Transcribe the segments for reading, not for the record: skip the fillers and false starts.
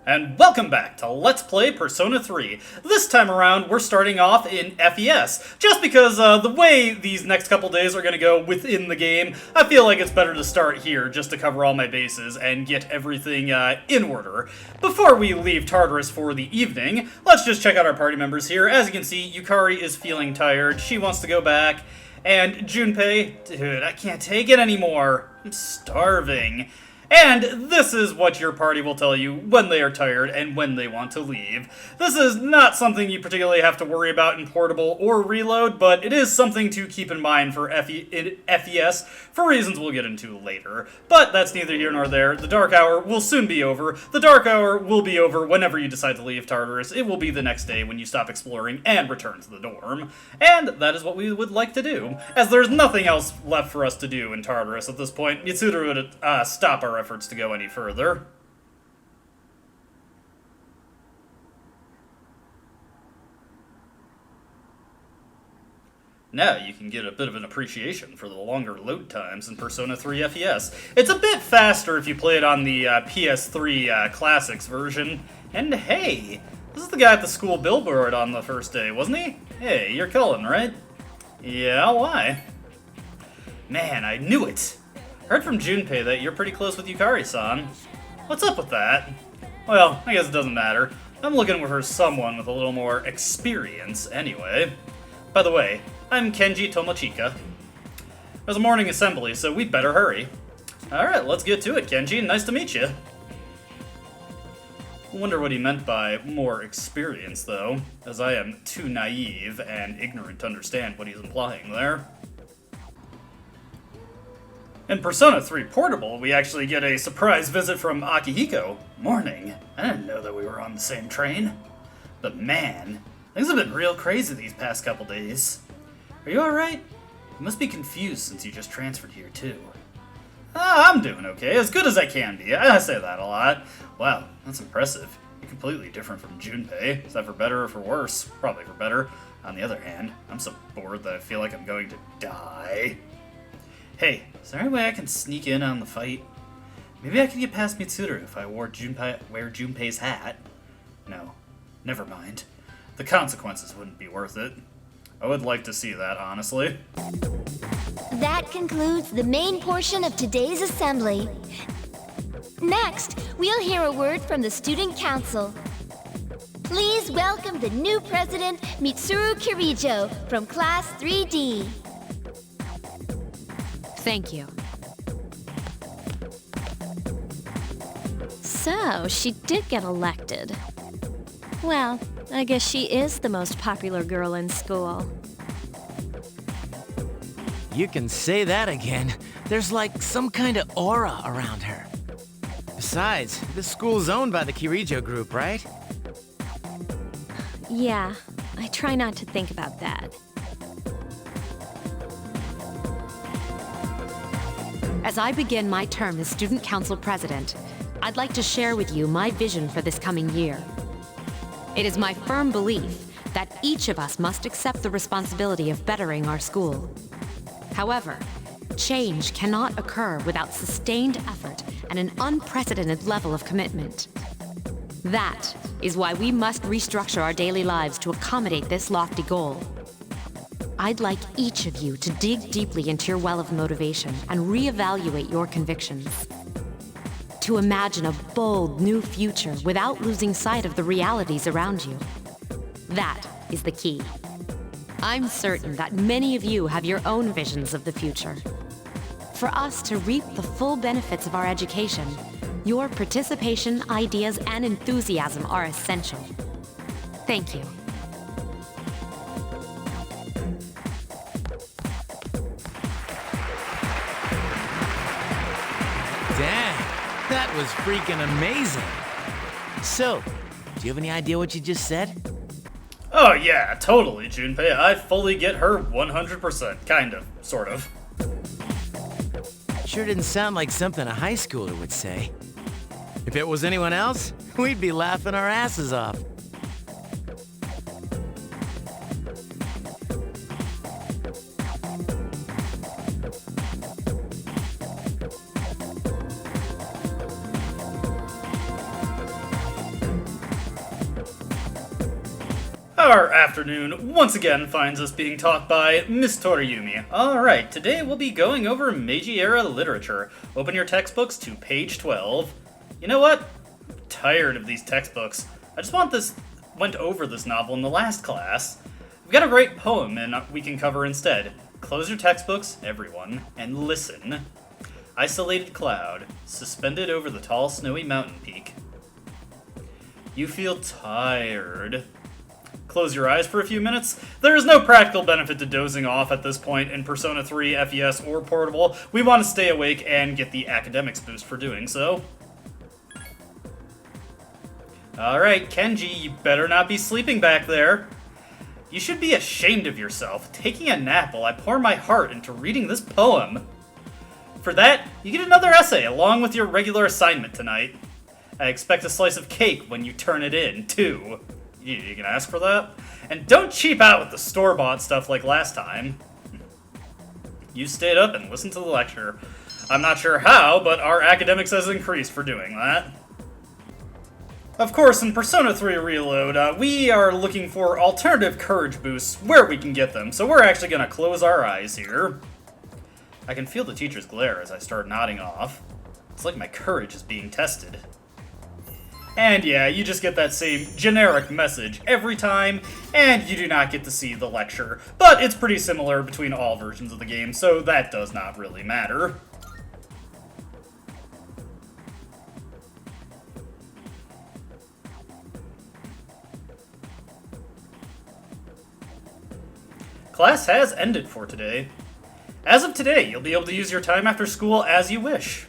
And welcome back to Let's Play Persona 3. This time around, we're starting off in FES. Just because the way these next couple days are going to go within the game, I feel like it's better to start here just to cover all my bases and get everything in order. Before we leave Tartarus for the evening, let's just check out our party members here. As you can see, Yukari is feeling tired. She wants to go back. And Junpei, dude, I can't take it anymore. I'm starving. And this is what your party will tell you when they are tired and when they want to leave. This is not something you particularly have to worry about in Portable or Reload, but it is something to keep in mind for FES for reasons we'll get into later. But that's neither here nor there. The Dark Hour will soon be over. The Dark Hour will be over whenever you decide to leave Tartarus. It will be the next day when you stop exploring and return to the dorm. And that is what we would like to do, as there's nothing else left for us to do in Tartarus at this point. Mitsuru would stop our efforts to go any further. Now you can get a bit of an appreciation for the longer load times in Persona 3 FES. It's a bit faster if you play it on the PS3 Classics version. And hey, this is the guy at the school billboard on the first day, wasn't he? Hey, you're Cullen, right? Yeah, why? Man, I knew it! Heard from Junpei that you're pretty close with Yukari-san. What's up with that? Well, I guess it doesn't matter. I'm looking for someone with a little more experience anyway. By the way, I'm Kenji Tomochika. There's a morning assembly, so we'd better hurry. Alright, let's get to it, Kenji. Nice to meet you. I wonder what he meant by more experience, though, as I am too naive and ignorant to understand what he's implying there. In Persona 3 Portable, we actually get a surprise visit from Akihiko. Morning. I didn't know that we were on the same train. But man, things have been real crazy these past couple days. Are you alright? You must be confused since you just transferred here too. I'm doing okay, as good as I can be. I say that a lot. Wow, that's impressive. You're completely different from Junpei. Is that for better or for worse? Probably for better. On the other hand, I'm so bored that I feel like I'm going to die. Hey, is there any way I can sneak in on the fight? Maybe I could get past Mitsuru if I wear Junpei's hat. No, never mind. The consequences wouldn't be worth it. I would like to see that, honestly. That concludes the main portion of today's assembly. Next, we'll hear a word from the Student Council. Please welcome the new president, Mitsuru Kirijo, from Class 3D. Thank you. So, she did get elected. Well, I guess she is the most popular girl in school. You can say that again. There's like some kind of aura around her. Besides, this school's owned by the Kirijo group, right? Yeah, I try not to think about that. As I begin my term as Student Council President, I'd like to share with you my vision for this coming year. It is my firm belief that each of us must accept the responsibility of bettering our school. However, change cannot occur without sustained effort and an unprecedented level of commitment. That is why we must restructure our daily lives to accommodate this lofty goal. I'd like each of you to dig deeply into your well of motivation and reevaluate your convictions. To imagine a bold new future without losing sight of the realities around you. That is the key. I'm certain that many of you have your own visions of the future. For us to reap the full benefits of our education, your participation, ideas, and enthusiasm are essential. Thank you. Damn, that was freaking amazing. So, do you have any idea what you just said? Oh yeah, totally, Junpei. I fully get her 100%. Kind of. Sort of. Sure didn't sound like something a high schooler would say. If it was anyone else, we'd be laughing our asses off. Our afternoon once again finds us being taught by Miss Toriyumi. Alright, today we'll be going over Meiji-era literature. Open your textbooks to page 12. You know what? I'm tired of these textbooks. I just went over this novel in the last class. We've got a great poem and we can cover instead. Close your textbooks, everyone, and listen. Isolated cloud, suspended over the tall snowy mountain peak. You feel tired. Close your eyes for a few minutes. There is no practical benefit to dozing off at this point in Persona 3, FES, or Portable. We want to stay awake and get the academics boost for doing so. Alright, Kenji, you better not be sleeping back there. You should be ashamed of yourself, taking a nap while I pour my heart into reading this poem. For that, you get another essay along with your regular assignment tonight. I expect a slice of cake when you turn it in, too. You can ask for that? And don't cheap out with the store-bought stuff like last time. You stayed up and listened to the lecture. I'm not sure how, but our academics has increased for doing that. Of course, in Persona 3 Reload, we are looking for alternative courage boosts where we can get them, so we're actually going to close our eyes here. I can feel the teacher's glare as I start nodding off. It's like my courage is being tested. And yeah, you just get that same generic message every time, and you do not get to see the lecture. But it's pretty similar between all versions of the game, so that does not really matter. Class has ended for today. As of today, you'll be able to use your time after school as you wish.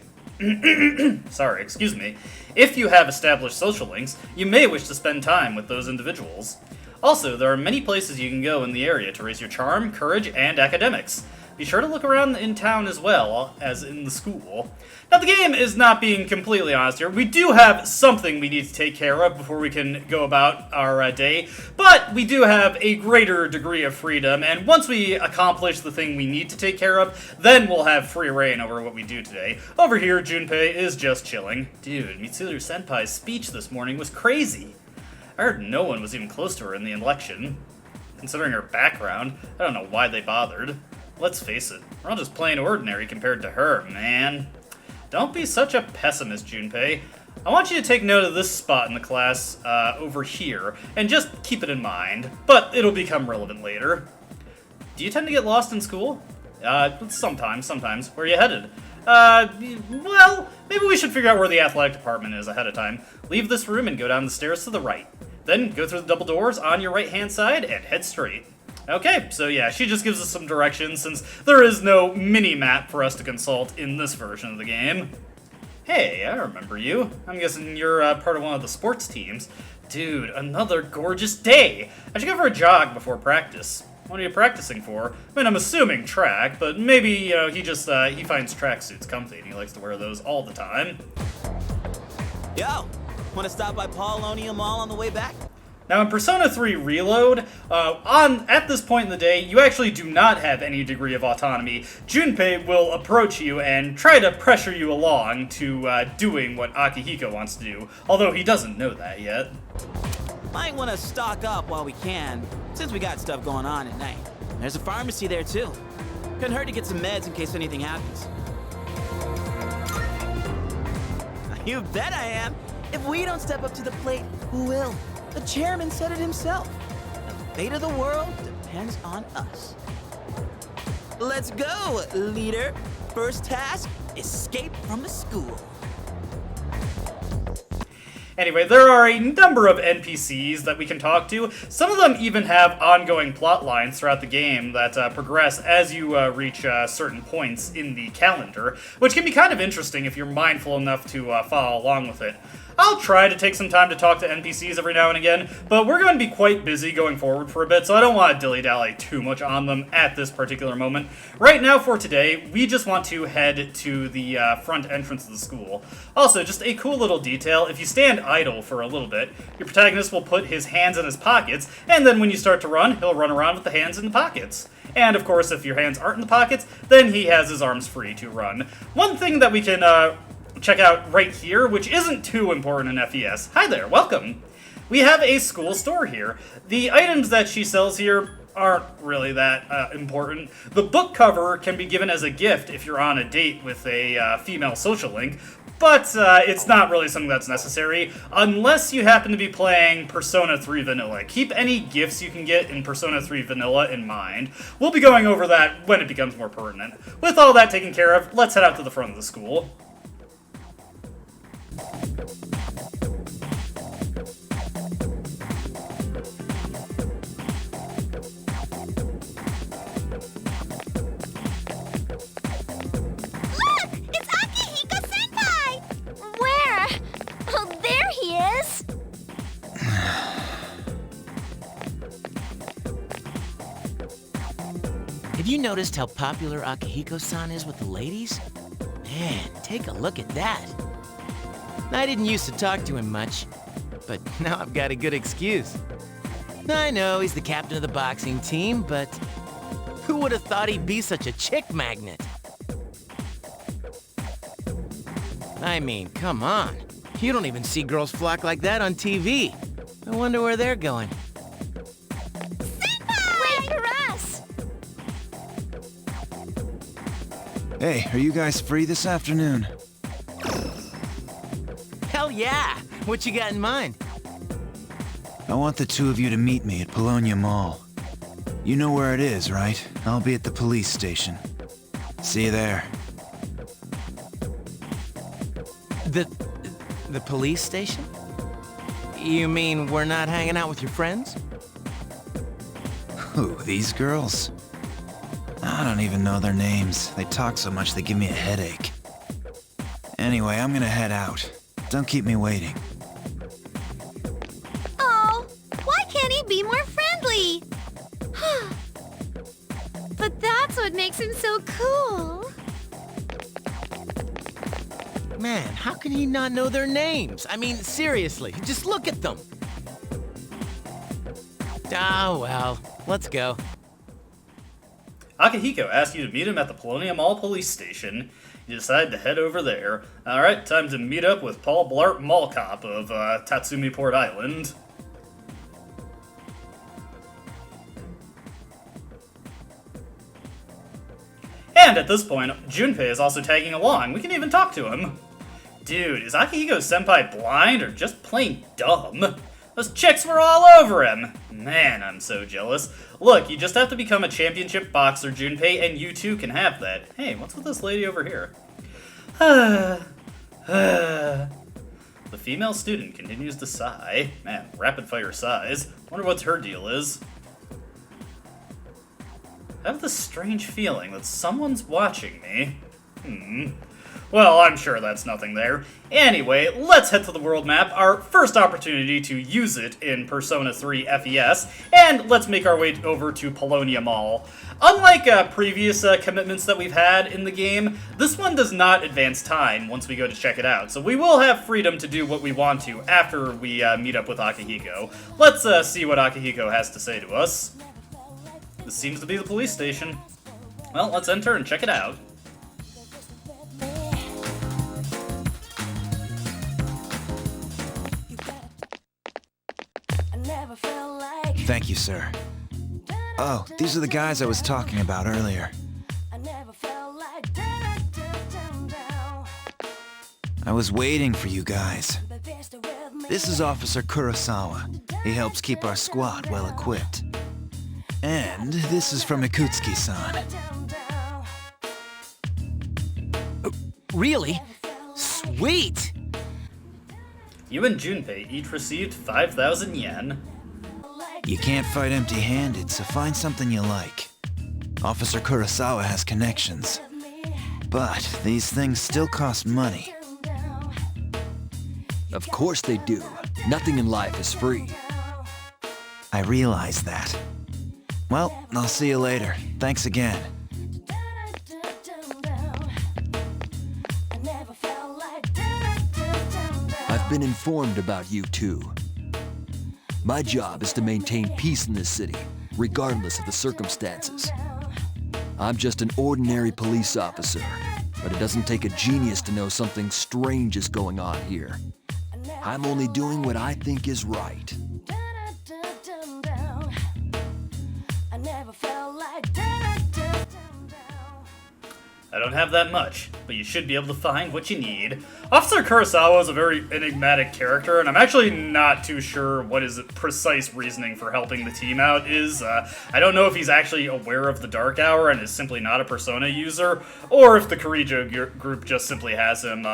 Sorry, excuse me. If you have established social links, you may wish to spend time with those individuals. Also, there are many places you can go in the area to raise your charm, courage, and academics. Be sure to look around in town as well as in the school. Now, the game is not being completely honest here. We do have something we need to take care of before we can go about our day, but we do have a greater degree of freedom, and once we accomplish the thing we need to take care of, then we'll have free reign over what we do today. Over here, Junpei is just chilling. Dude, Mitsuru Senpai's speech this morning was crazy. I heard no one was even close to her in the election. Considering her background, I don't know why they bothered. Let's face it, we're all just plain ordinary compared to her, man. Don't be such a pessimist, Junpei. I want you to take note of this spot in the class over here, and just keep it in mind, but it'll become relevant later. Do you tend to get lost in school? Sometimes. Where are you headed? Well, maybe we should figure out where the athletic department is ahead of time. Leave this room and go down the stairs to the right. Then go through the double doors on your right-hand side and head straight. Okay, so yeah, she just gives us some directions since there is no mini-map for us to consult in this version of the game. Hey, I remember you. I'm guessing you're part of one of the sports teams. Dude, another gorgeous day. I should go for a jog before practice. What are you practicing for? I mean, I'm assuming track, but maybe, he finds tracksuits comfy and he likes to wear those all the time. Yo, wanna stop by Paulonia Mall on the way back? Now, in Persona 3 Reload, at this point in the day, you actually do not have any degree of autonomy. Junpei will approach you and try to pressure you along to doing what Akihiko wants to do, although he doesn't know that yet. Might want to stock up while we can, since we got stuff going on at night. There's a pharmacy there, too. Couldn't hurt to get some meds in case anything happens. You bet I am! If we don't step up to the plate, who will? The chairman said it himself. The fate of the world depends on us. Let's go, leader. First task, escape from the school. Anyway, there are a number of NPCs that we can talk to. Some of them even have ongoing plot lines throughout the game that progress as you reach certain points in the calendar, which can be kind of interesting if you're mindful enough to follow along with it. I'll try to take some time to talk to NPCs every now and again, but we're going to be quite busy going forward for a bit, so I don't want to dilly-dally too much on them at this particular moment. Right now, for today, we just want to head to the front entrance of the school. Also, just a cool little detail, if you stand idle for a little bit, your protagonist will put his hands in his pockets, and then when you start to run, he'll run around with the hands in the pockets. And, of course, if your hands aren't in the pockets, then he has his arms free to run. One thing that we can check out right here, which isn't too important in FES. Hi there, welcome. we have a school store here. The items that she sells here aren't really that important. The book cover can be given as a gift if you're on a date with a female social link, but it's not really something that's necessary unless you happen to be playing Persona 3 Vanilla. Keep any gifts you can get in Persona 3 Vanilla in mind. We'll be going over that when it becomes more pertinent. With all that taken care of, let's head out to the front of the school. Have you noticed how popular Akihiko-san is with the ladies? Man, take a look at that. I didn't used to talk to him much, but now I've got a good excuse. I know he's the captain of the boxing team, but who would have thought he'd be such a chick magnet? I mean, come on. You don't even see girls flock like that on TV. I wonder where they're going. Wait for us! Hey, are you guys free this afternoon? Hell yeah! What you got in mind? I want the two of you to meet me at Polonia Mall. You know where it is, right? I'll be at the police station. See you there. The police station? You mean we're not hanging out with your friends? Who, these girls? I don't even know their names. They talk so much they give me a headache. Anyway, I'm gonna head out. Don't keep me waiting. Oh, why can't he be more friendly? But that's what makes him so cool. Man, how can he not know their names? I mean, seriously, just look at them. Oh, well, let's go. Akihiko asked you to meet him at the Polonia Mall police station. You decide to head over there. Alright, time to meet up with Paul Blart Mall Cop of Tatsumi Port Island. And at this point, Junpei is also tagging along. We can even talk to him. Dude, is Akihiko-senpai blind or just plain dumb? Those chicks were all over him. Man, I'm so jealous. Look, you just have to become a championship boxer, Junpei, and you too can have that. Hey, what's with this lady over here? The female student continues to sigh. Man, rapid-fire sighs. Wonder what her deal is. I have this strange feeling that someone's watching me. Well, I'm sure that's nothing there. Anyway, let's head to the world map, our first opportunity to use it in Persona 3 FES, and let's make our way over to Polonia Mall. Unlike previous commitments that we've had in the game, this one does not advance time once we go to check it out, so we will have freedom to do what we want to after we meet up with Akihiko. Let's see what Akihiko has to say to us. This seems to be the police station. Well, let's enter and check it out. Thank you, sir. Oh, these are the guys I was talking about earlier. I was waiting for you guys. This is Officer Kurosawa. He helps keep our squad well equipped. And this is from Ikutsuki-san. Really? Sweet! You and Junpei each received 5,000 yen. You can't fight empty-handed, so find something you like. Officer Kurosawa has connections. But these things still cost money. Of course they do. Nothing in life is free. I realize that. Well, I'll see you later. Thanks again. I've been informed about you two. My job is to maintain peace in this city, regardless of the circumstances. I'm just an ordinary police officer, but it doesn't take a genius to know something strange is going on here. I'm only doing what I think is right. I don't have that much, but you should be able to find what you need. Officer Kurosawa is a very enigmatic character, and I'm actually not too sure what his precise reasoning for helping the team out is. I don't know if he's actually aware of the Dark Hour and is simply not a Persona user, or if the Kirijo group just simply has him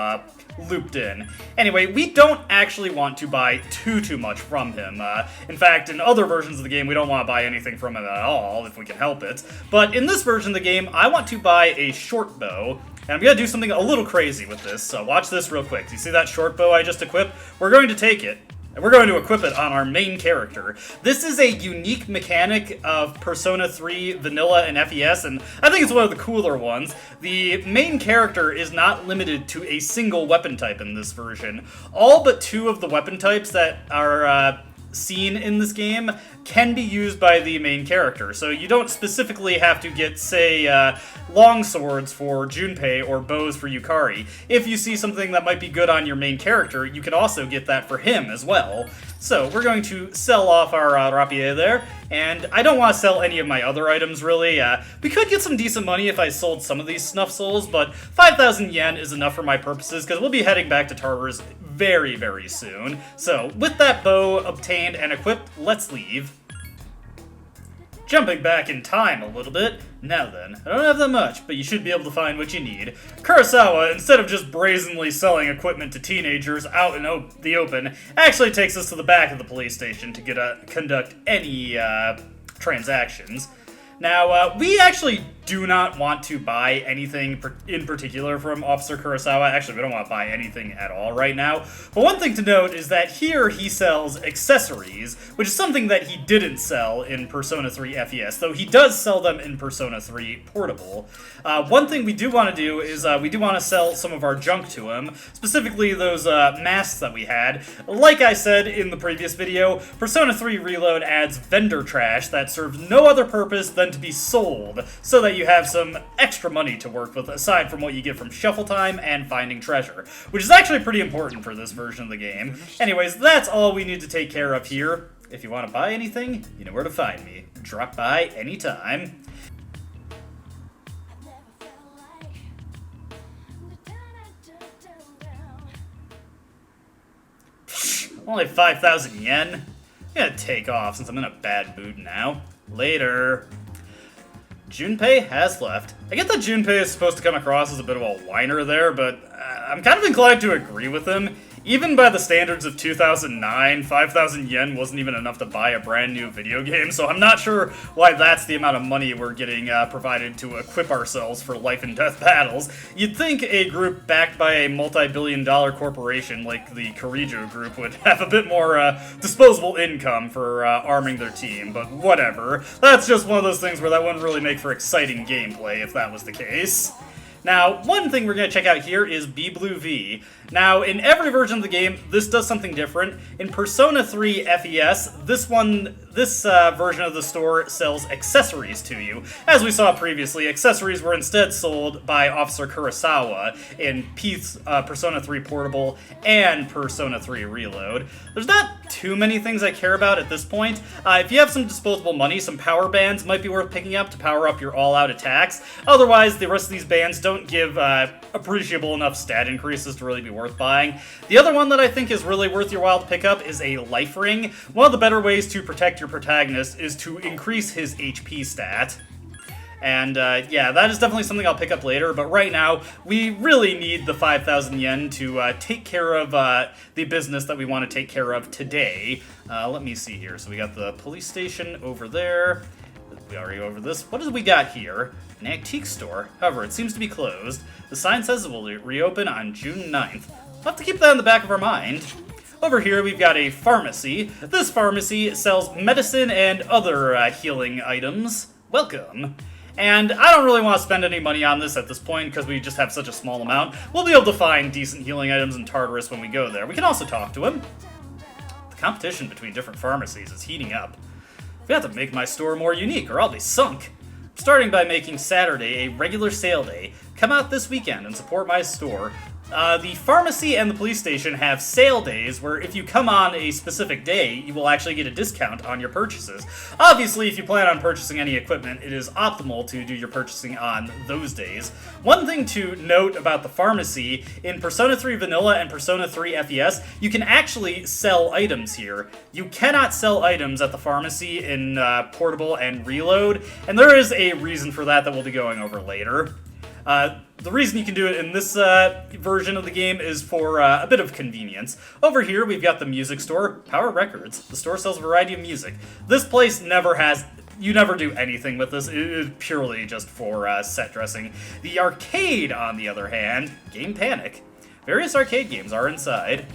looped in. Anyway, we don't actually want to buy too much from him. In fact, in other versions of the game, we don't want to buy anything from him at all, if we can help it. But in this version of the game, I want to buy a short bow, and I'm going to do something a little crazy with this, so watch this real quick. You see that short bow I just equipped? We're going to take it, and we're going to equip it on our main character. This is a unique mechanic of Persona 3, Vanilla, and FES, and I think it's one of the cooler ones. The main character is not limited to a single weapon type in this version. All but 2 of the weapon types that are seen in this game can be used by the main character, so you don't specifically have to get, say, long swords for Junpei or bows for Yukari. If you see something that might be good on your main character, you can also get that for him as well. So we're going to sell off our rapier there, and I don't want to sell any of my other items, really. We could get some decent money if I sold some of these snuff souls, but 5,000 yen is enough for my purposes, because we'll be heading back to Tartarus very soon. So, with that bow obtained and equipped, let's leave. Jumping back in time a little bit. Now then, I don't have that much, but you should be able to find what you need. Kurosawa, instead of just brazenly selling equipment to teenagers out in the open, actually takes us to the back of the police station to conduct any transactions. Now, we actually do not want to buy anything in particular from Officer Kurosawa. Actually, we don't want to buy anything at all right now. But one thing to note is that here he sells accessories, which is something that he didn't sell in Persona 3 FES, though he does sell them in Persona 3 Portable. One thing we do want to do is we do want to sell some of our junk to him, specifically those masks that we had. Like I said in the previous video, Persona 3 Reload adds vendor trash that serves no other purpose than to be sold, so that you have some extra money to work with aside from what you get from shuffle time and finding treasure, which is actually pretty important for this version of the game. Anyways, that's all we need to take care of here. If you want to buy anything, you know where to find me. Drop by anytime. Only 5,000 yen? I'm gonna take off since I'm in a bad mood now. Later. Junpei has left. I get that Junpei is supposed to come across as a bit of a whiner there, but I'm kind of inclined to agree with him. Even by the standards of 2009, 5,000 yen wasn't even enough to buy a brand new video game, so I'm not sure why that's the amount of money we're getting provided to equip ourselves for life and death battles. You'd think a group backed by a multi-billion-dollar corporation like the Kirijo group would have a bit more disposable income for arming their team, but whatever. That's just one of those things where that wouldn't really make for exciting gameplay if that was the case. Now, one thing we're going to check out here is B-Blue V. Now, in every version of the game, this does something different. In Persona 3 FES, this version of the store sells accessories to you. As we saw previously, accessories were instead sold by Officer Kurosawa in Persona 3 Portable and Persona 3 Reload. There's not too many things I care about at this point. If you have some disposable money, some power bands might be worth picking up to power up your all-out attacks. Otherwise, the rest of these bands don't give appreciable enough stat increases to really be worth buying. The other one that I think is really worth your while to pick up is a life ring. One of the better ways to protect your protagonist is to increase his HP stat. And yeah, that is definitely something I'll pick up later, but right now, we really need the 5,000 yen to take care of the business that we want to take care of today. Let me see here. So we got the police station over there. We already go over this. What do we got here? An antique store. However, it seems to be closed. The sign says it will reopen on June 9th. We'll have to keep that in the back of our mind. Over here, we've got a pharmacy. This pharmacy sells medicine and other healing items. Welcome. And I don't really want to spend any money on this at this point because we just have such a small amount. We'll be able to find decent healing items in Tartarus when we go there. We can also talk to him. The competition between different pharmacies is heating up. We have to make my store more unique or I'll be sunk. Starting by making Saturday a regular sale day. Come out this weekend and support my store. The pharmacy and the police station have sale days where if you come on a specific day, you will actually get a discount on your purchases. Obviously, if you plan on purchasing any equipment, it is optimal to do your purchasing on those days. One thing to note about the pharmacy, in Persona 3 Vanilla and Persona 3 FES, you can actually sell items here. You cannot sell items at the pharmacy in Portable and Reload, and there is a reason for that we'll be going over later. The reason you can do it in this version of the game is for a bit of convenience. Over here, we've got the music store, Power Records. The store sells a variety of music. This place never has... You never do anything with this. It is purely just for set dressing. The arcade, on the other hand, Game Panic. Various arcade games are inside.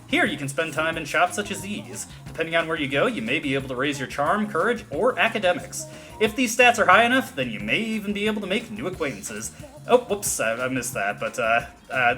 Here, you can spend time in shops such as these. Depending on where you go, you may be able to raise your charm, courage, or academics. If these stats are high enough, then you may even be able to make new acquaintances. Oh, whoops, I missed that, but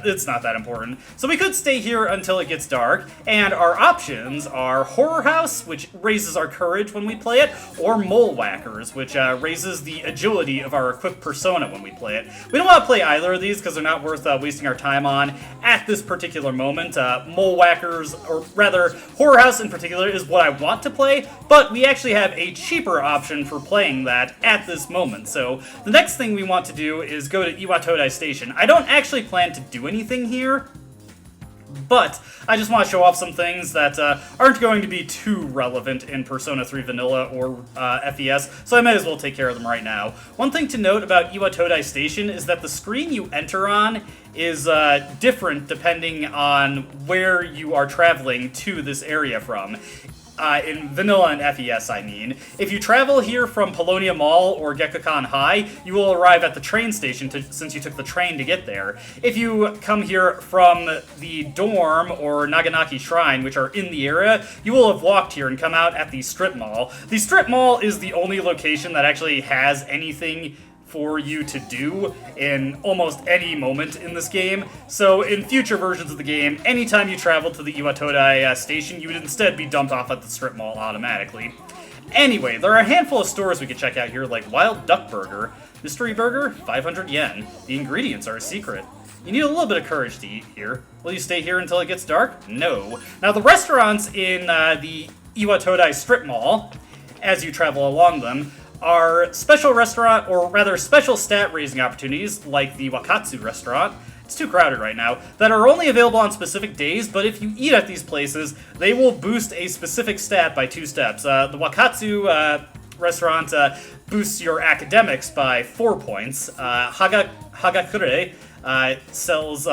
it's not that important. So we could stay here until it gets dark, and our options are Horror House, which raises our courage when we play it, or Mole Whackers, which raises the agility of our equipped persona when we play it. We don't want to play either of these because they're not worth wasting our time on at this particular moment. Mole Whackers, or rather, Horror House in particular, is what I want to play, but we actually have a cheaper option for playing that at this moment. So the next thing we want to do is go to Iwatodai Station. I don't actually plan to do anything here, but I just want to show off some things that aren't going to be too relevant in Persona 3 Vanilla or FES, so I may as well take care of them right now. One thing to note about Iwatodai Station is that the screen you enter on is different depending on where you are traveling to this area from. In Vanilla and FES, I mean. If you travel here from Polonia Mall or Gekkoukan High, you will arrive at the train station since you took the train to get there. If you come here from the dorm or Naganaki Shrine, which are in the area, you will have walked here and come out at the strip mall. The strip mall is the only location that actually has anything for you to do in almost any moment in this game. So in future versions of the game, anytime you travel to the Iwatodai station, you would instead be dumped off at the strip mall automatically. Anyway, there are a handful of stores we could check out here, like Wild Duck Burger. Mystery Burger, 500 yen. The ingredients are a secret. You need a little bit of courage to eat here. Will you stay here until it gets dark? No. Now, the restaurants in the Iwatodai strip mall, as you travel along them, are special restaurant, or rather special stat raising opportunities, like the Wakatsu restaurant. It's too crowded right now, that are only available on specific days, but if you eat at these places, they will boost a specific stat by 2 steps. The Wakatsu restaurant boosts your academics by 4 points. Hagakure sells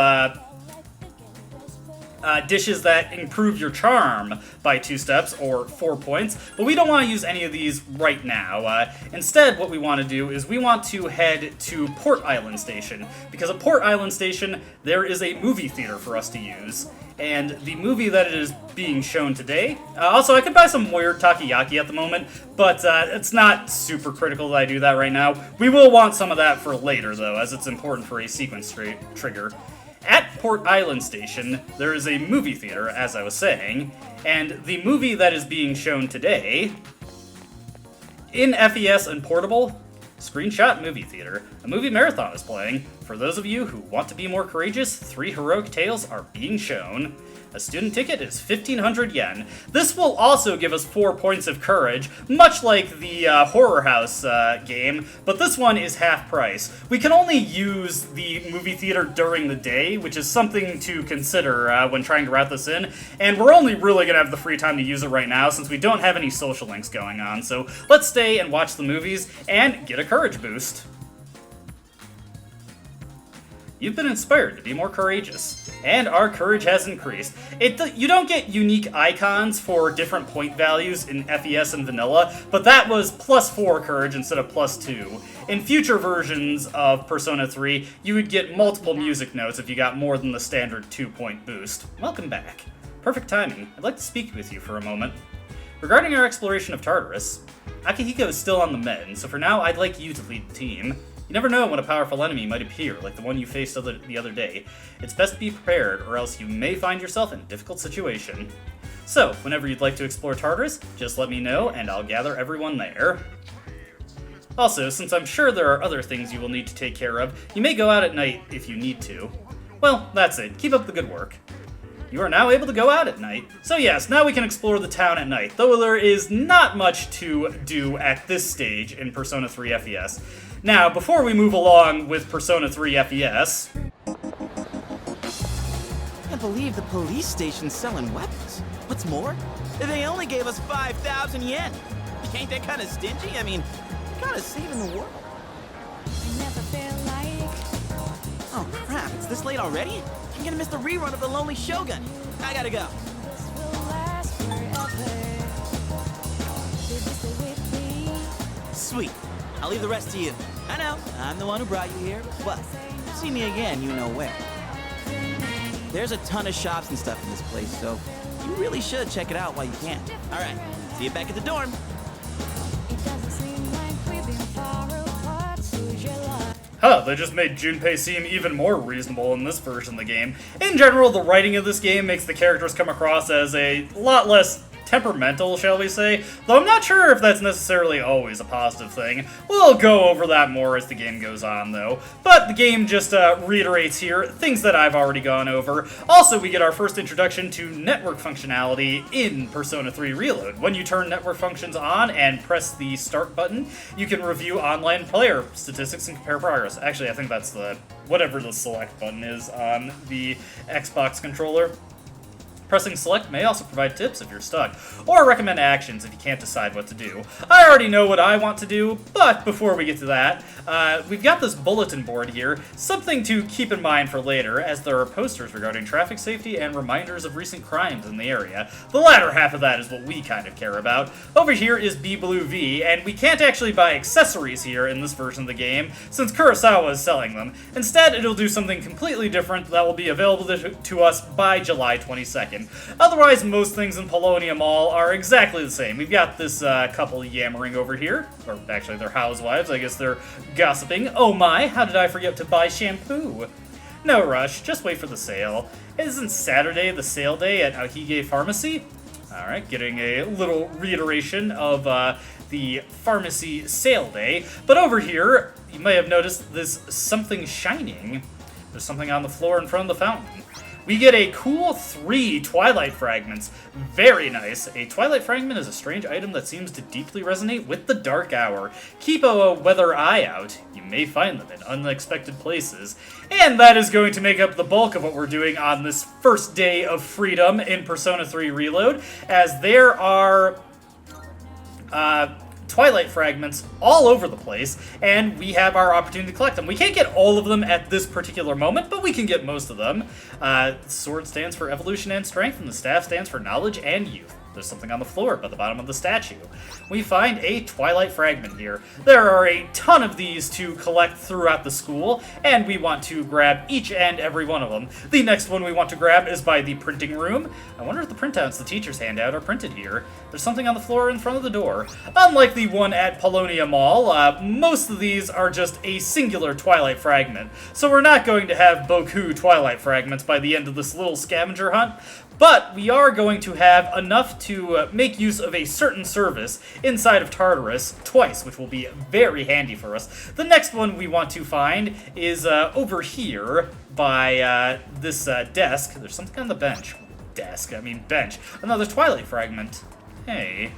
dishes that improve your charm by 2 steps, or 4 points, but we don't want to use any of these right now. Instead, what we want to do is we want to head to Port Island Station, because at Port Island Station, there is a movie theater for us to use. And the movie that is being shown today, also I could buy some weird takoyaki at the moment, but it's not super critical that I do that right now. We will want some of that for later though, as it's important for a sequence trigger. At Port Island Station, there is a movie theater, as I was saying, and the movie that is being shown today, in FES and Portable, Screenshot Movie Theater, a movie marathon is playing. For those of you who want to be more courageous, 3 heroic tales are being shown. A student ticket is 1,500 yen. This will also give us 4 points of courage, much like the Horror House game, but this one is half price. We can only use the movie theater during the day, which is something to consider when trying to route this in, and we're only really going to have the free time to use it right now since we don't have any social links going on, so let's stay and watch the movies and get a courage boost. You've been inspired to be more courageous, and our courage has increased. You don't get unique icons for different point values in FES and Vanilla, but that was +4 courage instead of +2. In future versions of Persona 3, you would get multiple music notes if you got more than the standard 2-point boost. Welcome back. Perfect timing. I'd like to speak with you for a moment. Regarding our exploration of Tartarus, Akihiko is still on the mend, so for now I'd like you to lead the team. You never know when a powerful enemy might appear, like the one you faced the other day. It's best to be prepared, or else you may find yourself in a difficult situation. So, whenever you'd like to explore Tartarus, just let me know, and I'll gather everyone there. Also, since I'm sure there are other things you will need to take care of, you may go out at night if you need to. Well, that's it. Keep up the good work. You are now able to go out at night. So yes, now we can explore the town at night, though there is not much to do at this stage in Persona 3 FES. Now, before we move along with Persona 3 FES... I can't believe the police station's selling weapons. What's more, they only gave us 5,000 yen. Ain't that kind of stingy? I mean, kind of saving the world. Oh crap, it's this late already? I'm gonna miss the rerun of The Lonely Shogun. I gotta go. Sweet. I'll leave the rest to you. I know, I'm the one who brought you here, but see me again, you know where. There's a ton of shops and stuff in this place, so you really should check it out while you can. All right, see you back at the dorm. Huh, they just made Junpei seem even more reasonable in this version of the game. In general, the writing of this game makes the characters come across as a lot less temperamental, shall we say, though I'm not sure if that's necessarily always a positive thing. We'll go over that more as the game goes on, though. But the game just reiterates here things that I've already gone over. Also, we get our first introduction to network functionality in Persona 3 Reload. When you turn network functions on and press the start button, you can review online player statistics and compare progress. Actually, I think that's the whatever the select button is on the Xbox controller. Pressing select may also provide tips if you're stuck, or recommend actions if you can't decide what to do. I already know what I want to do, but before we get to that, we've got this bulletin board here, something to keep in mind for later, as there are posters regarding traffic safety and reminders of recent crimes in the area. The latter half of that is what we kind of care about. Over here is B Blue V, and we can't actually buy accessories here in this version of the game, since Kurosawa is selling them. Instead, it'll do something completely different that will be available to us by July 22nd. Otherwise, most things in Paulownia Mall are exactly the same. We've got this couple yammering over here, or actually they're housewives, I guess they're gossiping. Oh my, how did I forget to buy shampoo? No rush, just wait for the sale. Isn't Saturday the sale day at Aohige Pharmacy? Alright, getting a little reiteration of the pharmacy sale day. But over here, you may have noticed this something shining. There's something on the floor in front of the fountain. We get a cool 3 Twilight Fragments. Very nice. A Twilight Fragment is a strange item that seems to deeply resonate with the dark hour. Keep a weather eye out. You may find them in unexpected places. And that is going to make up the bulk of what we're doing on this first day of freedom in Persona 3 Reload, as there are Twilight Fragments all over the place, and we have our opportunity to collect them. We can't get all of them at this particular moment, but we can get most of them. The sword stands for evolution and strength, and the staff stands for knowledge and youth. There's something on the floor by the bottom of the statue. We find a Twilight Fragment here. There are a ton of these to collect throughout the school, and we want to grab each and every one of them. The next one we want to grab is by the printing room. I wonder if the printouts the teachers hand out are printed here. There's something on the floor in front of the door. Unlike the one at Paulownia Mall, most of these are just a singular Twilight Fragment, so we're not going to have Boku Twilight Fragments by the end of this little scavenger hunt. But we are going to have enough to make use of a certain service inside of Tartarus twice, which will be very handy for us. The next one we want to find is over here by this desk. There's something on the bench. Bench. Another Twilight Fragment. Hey,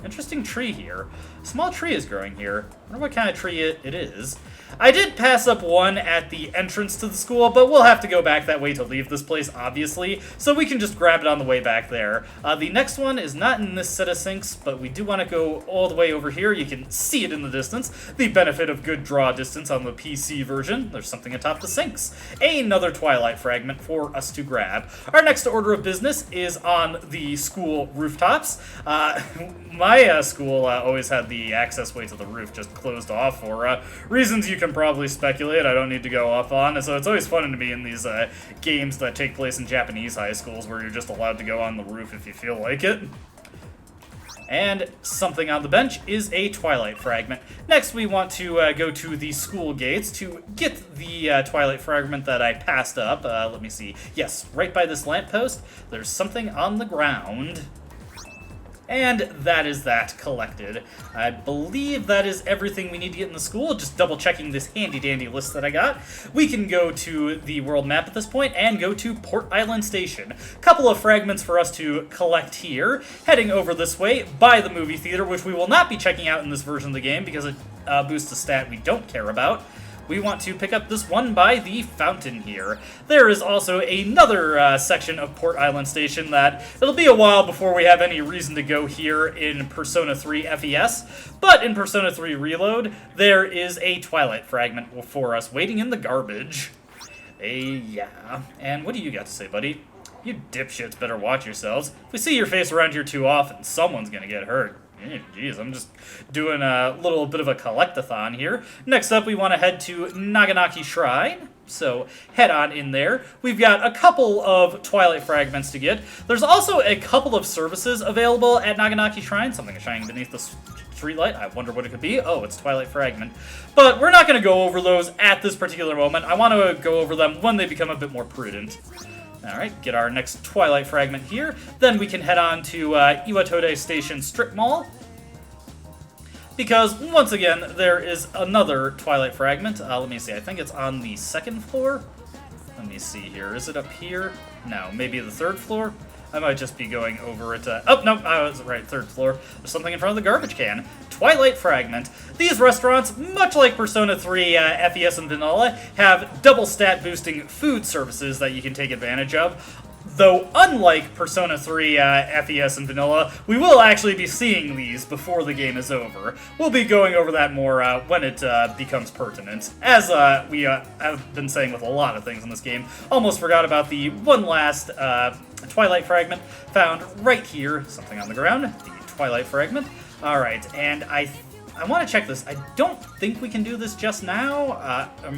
interesting tree here. A small tree is growing here. I wonder what kind of tree it is. I did pass up one at the entrance to the school, but we'll have to go back that way to leave this place, obviously, so we can just grab it on the way back there. The next one is not in this set of sinks, but we do want to go all the way over here. You can see it in the distance. The benefit of good draw distance on the PC version. There's something atop the sinks. Another Twilight Fragment for us to grab. Our next order of business is on the school rooftops. My school always had the access way to the roof just closed off for reasons you can probably speculate. I don't need to go off on. So it's always fun to me in these games that take place in Japanese high schools where you're just allowed to go on the roof if you feel like it. And something on the bench is a Twilight Fragment. Next, we want to go to the school gates to get the Twilight Fragment that I passed up. Let me see. Yes, right by this lamppost, there's something on the ground. And that is that collected. I believe that is everything we need to get in the school. Just double checking this handy dandy list that I got. We can go to the world map at this point and go to Port Island Station. Couple of fragments for us to collect here. Heading over this way by the movie theater, which we will not be checking out in this version of the game because it boosts a stat we don't care about. We want to pick up this one by the fountain here. There is also another section of Port Island Station that it'll be a while before we have any reason to go here in Persona 3 FES, but in Persona 3 Reload, there is a Twilight fragment for us waiting in the garbage. Yeah. And what do you got to say, buddy? You dipshits better watch yourselves. If we see your face around here too often, someone's gonna get hurt. Jeez, I'm just doing a little bit of a collect-a-thon here. Next up, we want to head to Naganaki Shrine. So head on in there. We've got a couple of Twilight fragments to get. There's also a couple of services available at Naganaki Shrine. Something shining beneath the streetlight. I wonder what it could be. Oh, it's Twilight fragment. But we're not going to go over those at this particular moment. I want to go over them when they become a bit more prudent. Alright, get our next Twilight fragment here. Then we can head on to Iwatode Station Strip Mall. Because, once again, there is another Twilight fragment. Let me see, I think it's on the second floor? Let me see here. Is it up here? No, maybe the third floor? I might just be going over it. Oh, no, I was right, third floor. There's something in front of the garbage can. Twilight fragment. These restaurants, much like Persona 3 FES and Vanilla, have double stat boosting food services that you can take advantage of. Though, unlike Persona 3 FES and Vanilla, we will actually be seeing these before the game is over. We'll be going over that more when it becomes pertinent. As we have been saying with a lot of things in this game, almost forgot about the one last Twilight fragment found right here. Something on the ground. The Twilight fragment. Alright, and I want to check this. I don't think we can do this just now.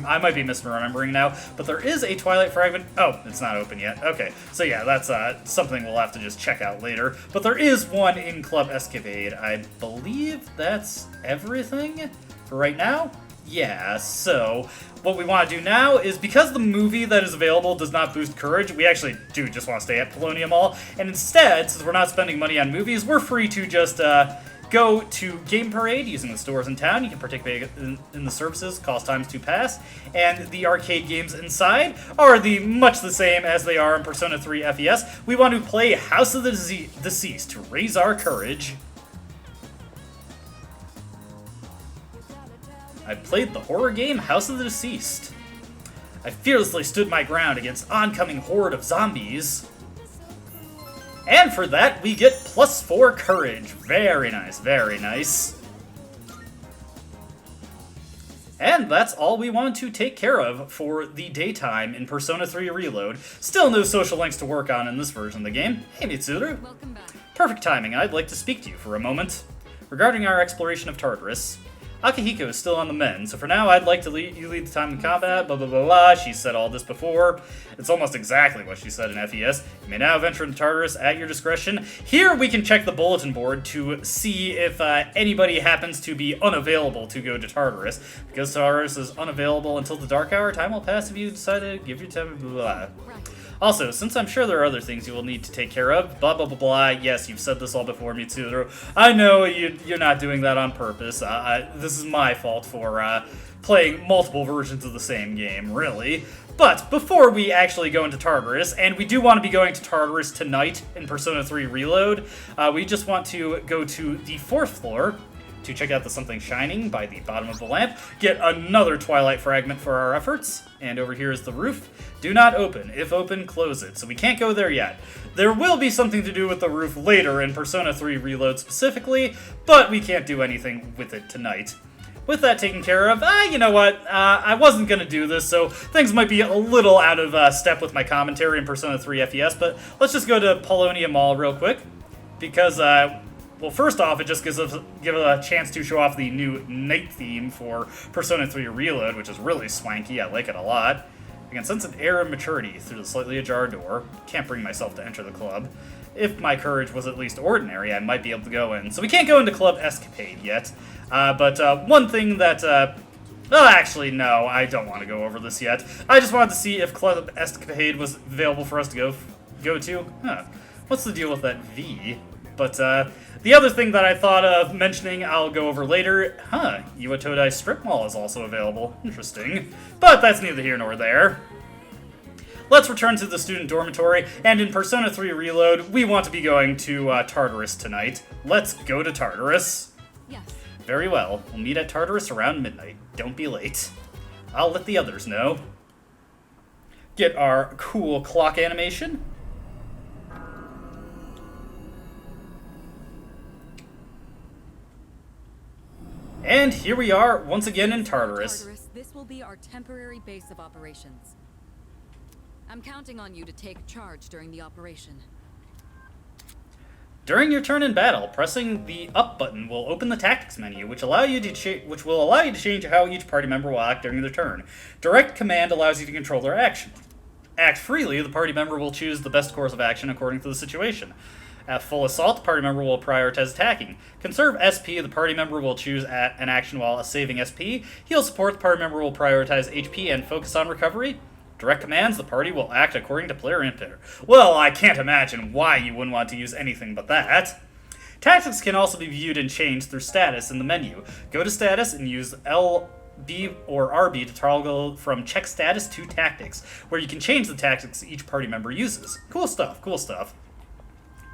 I might be misremembering now, but there is a Twilight fragment. Oh, it's not open yet. Okay, so yeah, that's something we'll have to just check out later. But there is one in Club Escapade. I believe that's everything for right now. Yeah, so what we want to do now is, because the movie that is available does not boost courage, we actually do just want to stay at Paulownia Mall. And instead, since we're not spending money on movies, we're free to just go to Game Parade using the stores in town. You can participate in the services, cost times to pass, and the arcade games inside are much the same as they are in Persona 3 FES. We want to play House of the Deceased to raise our courage. I played the horror game House of the Deceased. I fearlessly stood my ground against oncoming horde of zombies. And for that, we get +4 courage. Very nice, very nice. And that's all we want to take care of for the daytime in Persona 3 Reload. Still no social links to work on in this version of the game. Hey, Mitsuru. Welcome back. Perfect timing. I'd like to speak to you for a moment. Regarding our exploration of Tartarus, Akihiko is still on the mend, so for now I'd like to you lead the time in combat, blah blah blah blah. She said all this before. It's almost exactly what she said in FES. You may now venture into Tartarus at your discretion. Here we can check the bulletin board to see if anybody happens to be unavailable to go to Tartarus. Because Tartarus is unavailable until the dark hour, time will pass if you decide to give your time, blah blah blah. Also, since I'm sure there are other things you will need to take care of, blah blah blah blah, yes, you've said this all before, Mitsuru. I know you're not doing that on purpose. This is my fault for playing multiple versions of the same game, really. But before we actually go into Tartarus, and we do want to be going to Tartarus tonight in Persona 3 Reload, we just want to go to the 4th floor to check out the Something Shining by the bottom of the lamp, get another Twilight fragment for our efforts, and over here is the roof. Do not open. If open, close it. So we can't go there yet. There will be something to do with the roof later in Persona 3 Reload specifically, but we can't do anything with it tonight. With that taken care of, you know what, I wasn't going to do this, so things might be a little out of step with my commentary in Persona 3 FES, but let's just go to Paulownia Mall real quick, because, well, first off, it just gives us a chance to show off the new night theme for Persona 3 Reload, which is really swanky. I like it a lot. I can sense an air of maturity through the slightly ajar door. Can't bring myself to enter the club. If my courage was at least ordinary, I might be able to go in. So we can't go into Club Escapade yet. But one thing that... actually, no, I don't want to go over this yet. I just wanted to see if Club Escapade was available for us to go to. Huh. What's the deal with that V? But the other thing that I thought of mentioning I'll go over later, Iwatodai Strip Mall is also available. Interesting. But that's neither here nor there. Let's return to the student dormitory, and in Persona 3 Reload, we want to be going to Tartarus tonight. Let's go to Tartarus. Yes. Very well. We'll meet at Tartarus around midnight. Don't be late. I'll let the others know. Get our cool clock animation. And here we are, once again in Tartarus. This will be our temporary base of operations. I'm counting on you to take charge during the operation. During your turn in battle, pressing the up button will open the tactics menu, which will allow you to change how each party member will act during their turn. Direct command allows you to control their action. Act freely, the party member will choose the best course of action according to the situation. At full assault, the party member will prioritize attacking. Conserve SP, the party member will choose an action while saving SP. Heal support, the party member will prioritize HP and focus on recovery. Direct commands, the party will act according to player input. Well, I can't imagine why you wouldn't want to use anything but that. Tactics can also be viewed and changed through status in the menu. Go to status and use LB or RB to toggle from check status to tactics, where you can change the tactics each party member uses. Cool stuff, cool stuff.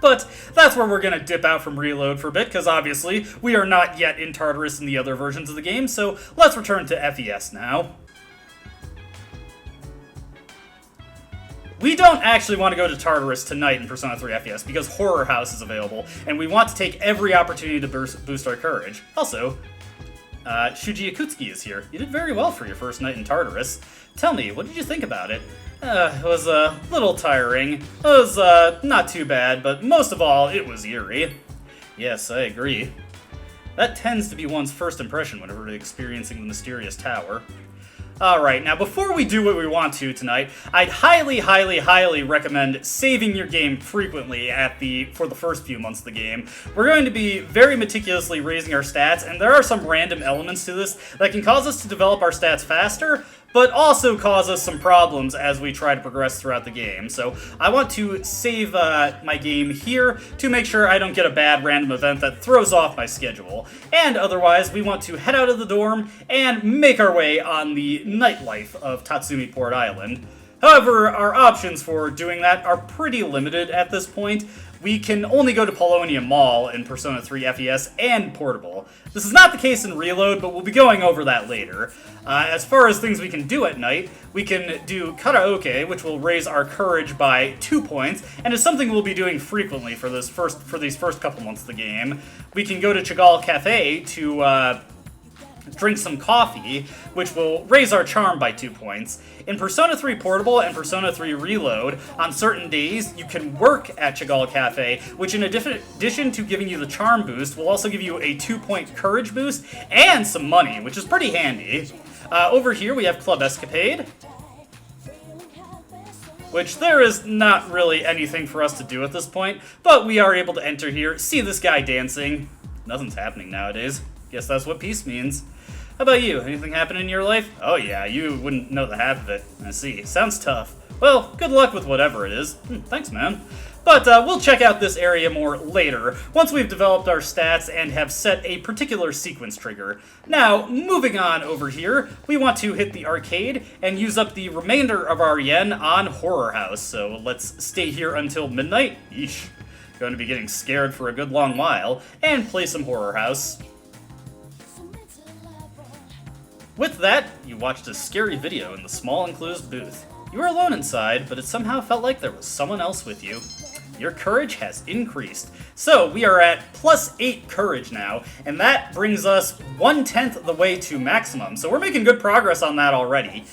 But that's where we're going to dip out from Reload for a bit, because obviously we are not yet in Tartarus in the other versions of the game, so let's return to FES now. We don't actually want to go to Tartarus tonight in Persona 3 FES, because Horror House is available, and we want to take every opportunity to boost our courage. Also, Shuji Akutsuki is here. You did very well for your first night in Tartarus. Tell me, what did you think about it? It was a little tiring. It was not too bad, but most of all, it was eerie. Yes, I agree. That tends to be one's first impression whenever experiencing the mysterious tower. Alright, now before we do what we want to tonight, I'd highly, highly, highly recommend saving your game frequently for the first few months of the game. We're going to be very meticulously raising our stats, and there are some random elements to this that can cause us to develop our stats faster, but also cause us some problems as we try to progress throughout the game. So I want to save my game here to make sure I don't get a bad random event that throws off my schedule. And otherwise, we want to head out of the dorm and make our way on the nightlife of Tatsumi Port Island. However, our options for doing that are pretty limited at this point. We can only go to Polonia Mall in Persona 3 FES and Portable. This is not the case in Reload, but we'll be going over that later. As far as things we can do at night, we can do karaoke, which will raise our courage by 2 points, and is something we'll be doing frequently for these first couple months of the game. We can go to Chagall Cafe to drink some coffee, which will raise our charm by 2 points. In Persona 3 Portable and Persona 3 Reload, on certain days, you can work at Chagall Cafe, which in addition to giving you the charm boost, will also give you a 2-point courage boost and some money, which is pretty handy. Over here, we have Club Escapade, which there is not really anything for us to do at this point, but we are able to enter here, see this guy dancing. Nothing's happening nowadays. Guess that's what peace means. How about you? Anything happen in your life? Oh yeah, you wouldn't know the half of it. I see. Sounds tough. Well, good luck with whatever it is. Thanks, man. But we'll check out this area more later, once we've developed our stats and have set a particular sequence trigger. Now, moving on over here, we want to hit the arcade and use up the remainder of our yen on Horror House. So let's stay here until midnight. Yeesh. Going to be getting scared for a good long while, and play some Horror House. With that, you watched a scary video in the small enclosed booth. You were alone inside, but it somehow felt like there was someone else with you. Your courage has increased. So we are at +8 courage now, and that brings us 1/10 of the way to maximum. So we're making good progress on that already.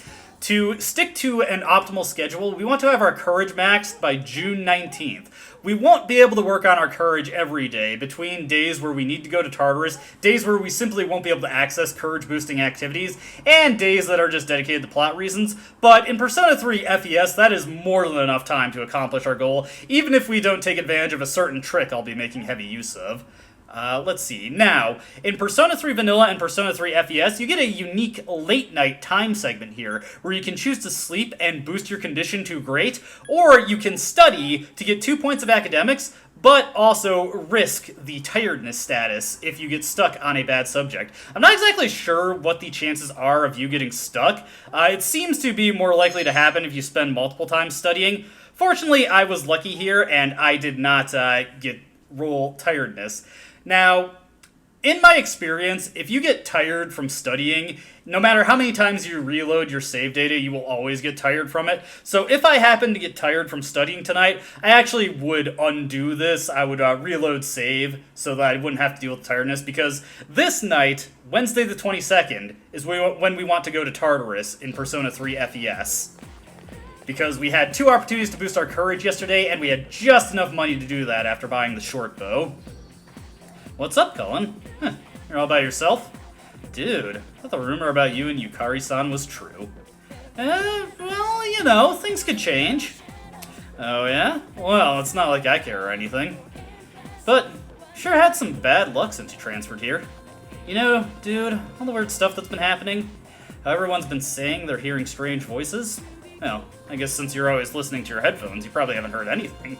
To stick to an optimal schedule, we want to have our courage maxed by June 19th. We won't be able to work on our courage every day, between days where we need to go to Tartarus, days where we simply won't be able to access courage-boosting activities, and days that are just dedicated to plot reasons. But in Persona 3 FES, that is more than enough time to accomplish our goal, even if we don't take advantage of a certain trick I'll be making heavy use of. Let's see. Now, in Persona 3 Vanilla and Persona 3 FES, you get a unique late-night time segment here, where you can choose to sleep and boost your condition to great, or you can study to get 2 points of academics, but also risk the tiredness status if you get stuck on a bad subject. I'm not exactly sure what the chances are of you getting stuck. It seems to be more likely to happen if you spend multiple times studying. Fortunately, I was lucky here, and I did not roll tiredness. Now, in my experience, if you get tired from studying, no matter how many times you reload your save data, you will always get tired from it. So if I happen to get tired from studying tonight, I actually would undo this. I would reload save so that I wouldn't have to deal with tiredness, because this night, Wednesday the 22nd, is when we want to go to Tartarus in Persona 3 FES. Because we had 2 opportunities to boost our courage yesterday, and we had just enough money to do that after buying the short bow. What's up, Cullen? Huh, you're all by yourself? Dude, I thought the rumor about you and Yukari-san was true. Well, you know, things could change. Oh yeah? Well, it's not like I care or anything. But, sure had some bad luck since you transferred here. You know, dude, all the weird stuff that's been happening, how everyone's been saying they're hearing strange voices. Well, I guess since you're always listening to your headphones, you probably haven't heard anything.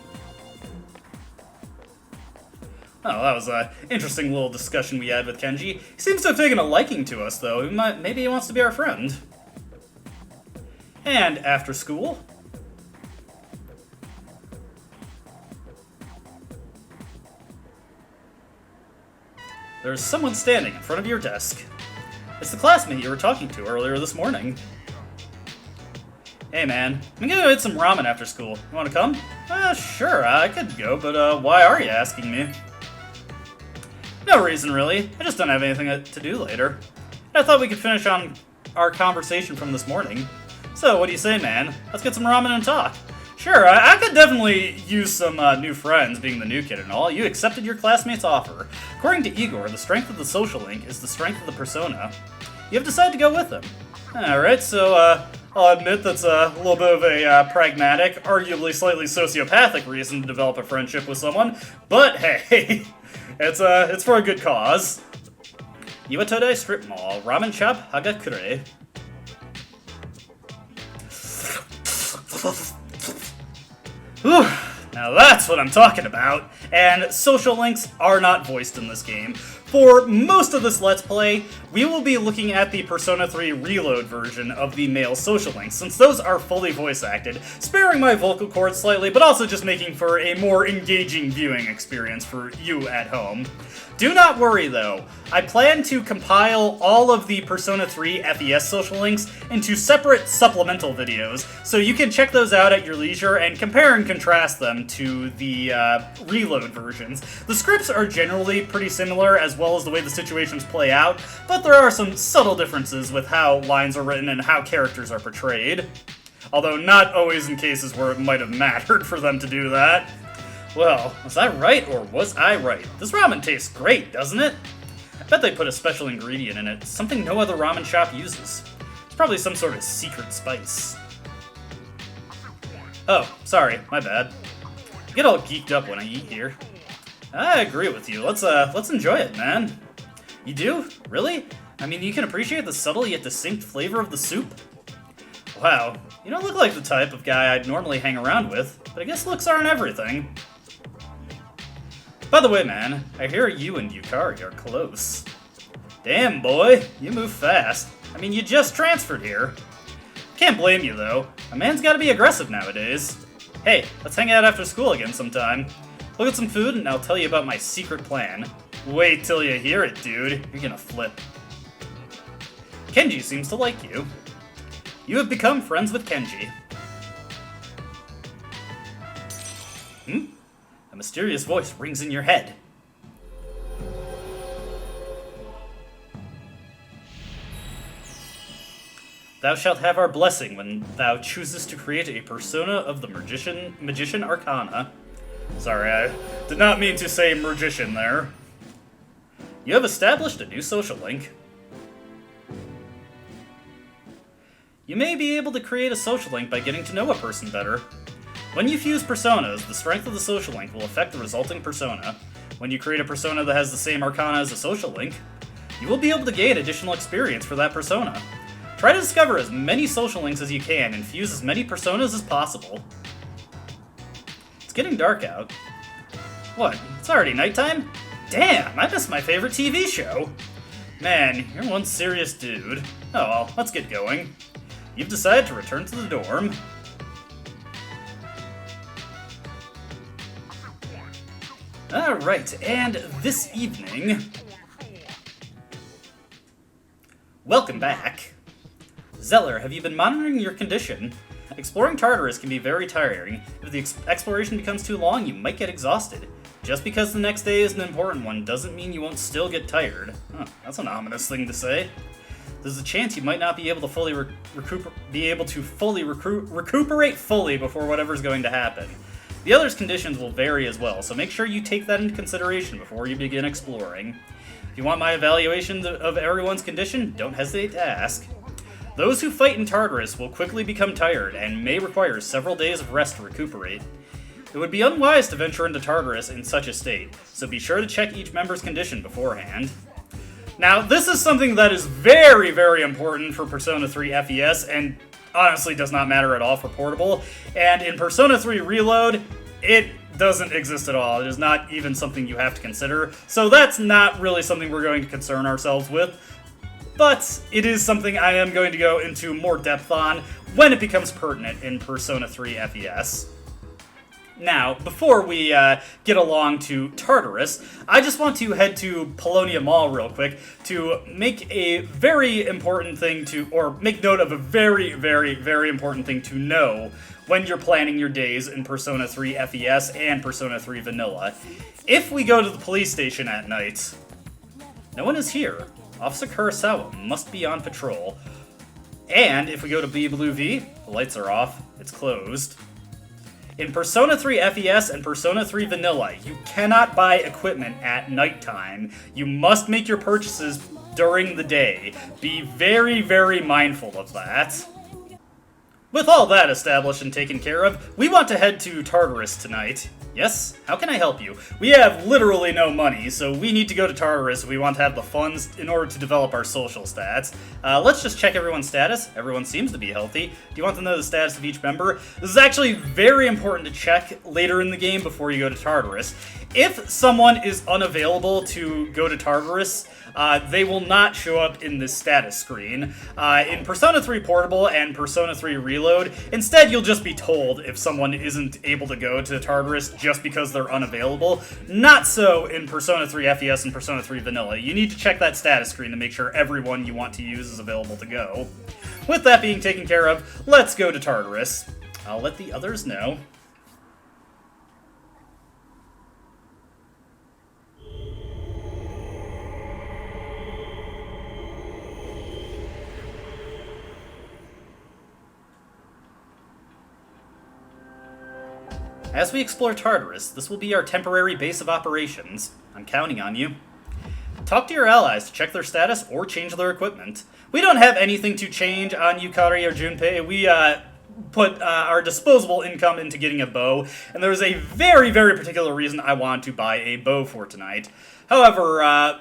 Oh, that was an interesting little discussion we had with Kenji. He seems to have taken a liking to us, though. Maybe he wants to be our friend. And after school? There's someone standing in front of your desk. It's the classmate you were talking to earlier this morning. Hey man, I'm gonna go eat some ramen after school. You wanna come? Sure, I could go, but why are you asking me? No reason, really. I just don't have anything to do later. I thought we could finish on our conversation from this morning. So, what do you say, man? Let's get some ramen and talk. Sure, I could definitely use some new friends, being the new kid and all. You accepted your classmate's offer. According to Igor, the strength of the social link is the strength of the persona. You have decided to go with him. Alright, so, I'll admit that's a little bit of a pragmatic, arguably slightly sociopathic reason to develop a friendship with someone, but hey, it's for a good cause. Iwatodai Strip Mall, Ramen Shop Hagakure. Whew, now that's what I'm talking about, and social links are not voiced in this game. For most of this Let's Play, we will be looking at the Persona 3 Reload version of the male social links, since those are fully voice acted, sparing my vocal cords slightly, but also just making for a more engaging viewing experience for you at home. Do not worry though, I plan to compile all of the Persona 3 FES social links into separate supplemental videos, so you can check those out at your leisure and compare and contrast them to the Reload versions. The scripts are generally pretty similar, as well as the way the situations play out, but there are some subtle differences with how lines are written and how characters are portrayed. Although not always in cases where it might have mattered for them to do that. Well, was I right or was I right? This ramen tastes great, doesn't it? I bet they put a special ingredient in it, something no other ramen shop uses. It's probably some sort of secret spice. Oh, sorry, my bad. I get all geeked up when I eat here. I agree with you. Let's enjoy it, man. You do? Really? I mean, you can appreciate the subtle yet distinct flavor of the soup? Wow, you don't look like the type of guy I'd normally hang around with, but I guess looks aren't everything. By the way, man, I hear you and Yukari are close. Damn, boy, you move fast. I mean, you just transferred here. Can't blame you, though. A man's gotta be aggressive nowadays. Hey, let's hang out after school again sometime. Look at some food and I'll tell you about my secret plan. Wait till you hear it, dude. You're gonna flip. Kenji seems to like you. You have become friends with Kenji. A mysterious voice rings in your head. Thou shalt have our blessing when thou choosest to create a persona of the Magician Arcana. Sorry, I did not mean to say magician there. You have established a new social link. You may be able to create a social link by getting to know a person better. When you fuse personas, the strength of the social link will affect the resulting persona. When you create a persona that has the same arcana as a social link, you will be able to gain additional experience for that persona. Try to discover as many social links as you can and fuse as many personas as possible. It's getting dark out. What? It's already nighttime? Damn, I missed my favorite TV show. Man, you're one serious dude. Oh well, let's get going. You've decided to return to the dorm. Alright, and this evening... Welcome back. Zeller, have you been monitoring your condition? Exploring Tartarus can be very tiring. If the exploration becomes too long, you might get exhausted. Just because the next day is an important one doesn't mean you won't still get tired. Huh, that's an ominous thing to say. There's a chance you might not be able to fully recuperate fully before whatever's going to happen. The others' conditions will vary as well, so make sure you take that into consideration before you begin exploring. If you want my evaluation of everyone's condition, don't hesitate to ask. Those who fight in Tartarus will quickly become tired and may require several days of rest to recuperate. It would be unwise to venture into Tartarus in such a state, so be sure to check each member's condition beforehand. Now, this is something that is very, very important for Persona 3 FES, and honestly does not matter at all for Portable. And in Persona 3 Reload, it doesn't exist at all. It is not even something you have to consider, so that's not really something we're going to concern ourselves with. But it is something I am going to go into more depth on when it becomes pertinent in Persona 3 FES. Now, before we get along to Tartarus, I just want to head to Polonia Mall real quick to make a very important thing or make note of a very, very, very important thing to know when you're planning your days in Persona 3 FES and Persona 3 Vanilla. If we go to the police station at night, no one is here. Officer Kurosawa must be on patrol. And if we go to B Blue V, the lights are off, it's closed. In Persona 3 FES and Persona 3 Vanilla, you cannot buy equipment at nighttime. You must make your purchases during the day. Be very, very mindful of that. With all that established and taken care of, we want to head to Tartarus tonight. Yes? How can I help you? We have literally no money, so we need to go to Tartarus if we want to have the funds in order to develop our social stats. Let's just check everyone's status. Everyone seems to be healthy. Do you want to know the status of each member? This is actually very important to check later in the game before you go to Tartarus. If someone is unavailable to go to Tartarus, they will not show up in this status screen. In Persona 3 Portable and Persona 3 Reload, instead you'll just be told if someone isn't able to go to Tartarus just because they're unavailable. Not so in Persona 3 FES and Persona 3 Vanilla. You need to check that status screen to make sure everyone you want to use is available to go. With that being taken care of, let's go to Tartarus. I'll let the others know. As we explore Tartarus, this will be our temporary base of operations. I'm counting on you. Talk to your allies to check their status or change their equipment. We don't have anything to change on Yukari or Junpei. We put our disposable income into getting a bow, and there's a very, very particular reason I want to buy a bow for tonight. However,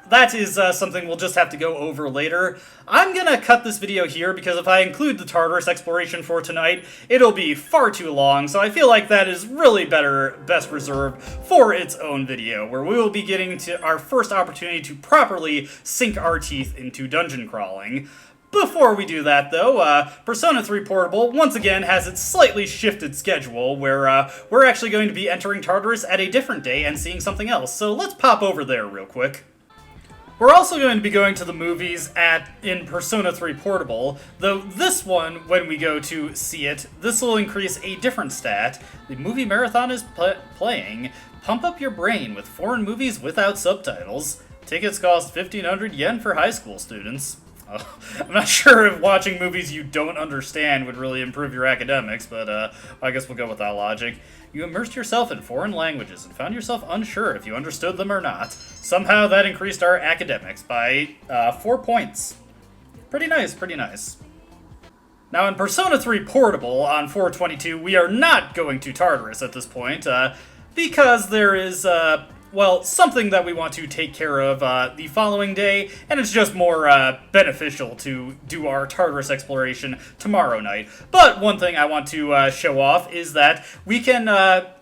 that is something we'll just have to go over later. I'm gonna cut this video here because if I include the Tartarus exploration for tonight, it'll be far too long, so I feel like that is really best reserved for its own video, where we will be getting to our first opportunity to properly sink our teeth into dungeon crawling. Before we do that, though, Persona 3 Portable once again has its slightly shifted schedule, where we're actually going to be entering Tartarus at a different day and seeing something else, so let's pop over there real quick. We're also going to be going to the movies in Persona 3 Portable, though this one, when we go to see it, this will increase a different stat. The movie marathon is playing. Pump up your brain with foreign movies without subtitles. Tickets cost 1,500 yen for high school students. I'm not sure if watching movies you don't understand would really improve your academics, but I guess we'll go with that logic. You immersed yourself in foreign languages and found yourself unsure if you understood them or not. Somehow that increased our academics by 4 points. Pretty nice, pretty nice. Now in Persona 3 Portable on 422, we are not going to Tartarus at this point, because there is well, something that we want to take care of the following day, and it's just more beneficial to do our Tartarus exploration tomorrow night. But one thing I want to show off is that we can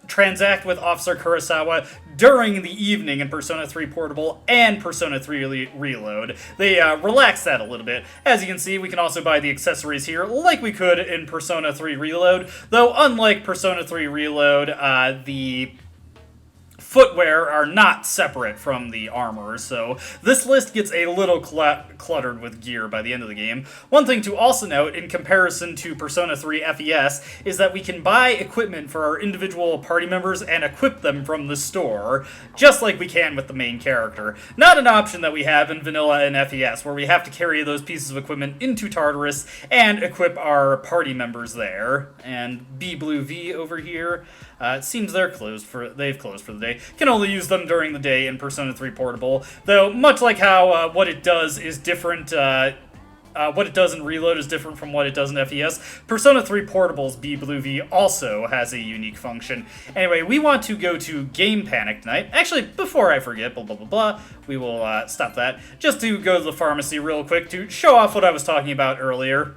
transact with Officer Kurosawa during the evening in Persona 3 Portable and Persona 3 Reload. They relax that a little bit. As you can see, we can also buy the accessories here like we could in Persona 3 Reload, though unlike Persona 3 Reload, the footwear are not separate from the armor, so this list gets a little cluttered with gear by the end of the game. One thing to also note, in comparison to Persona 3 FES, is that we can buy equipment for our individual party members and equip them from the store, just like we can with the main character. Not an option that we have in Vanilla and FES, where we have to carry those pieces of equipment into Tartarus and equip our party members there. And B Blue V over here, it seems they've closed for the day. Can only use them during the day in Persona 3 Portable, though much like how what it does is different, what it does in Reload is different from what it does in FES, Persona 3 Portable's B Blue V also has a unique function. Anyway, we want to go to Game Panic tonight. Actually, before I forget, blah, blah, blah, blah, we will stop that. Just to go to the pharmacy real quick to show off what I was talking about earlier.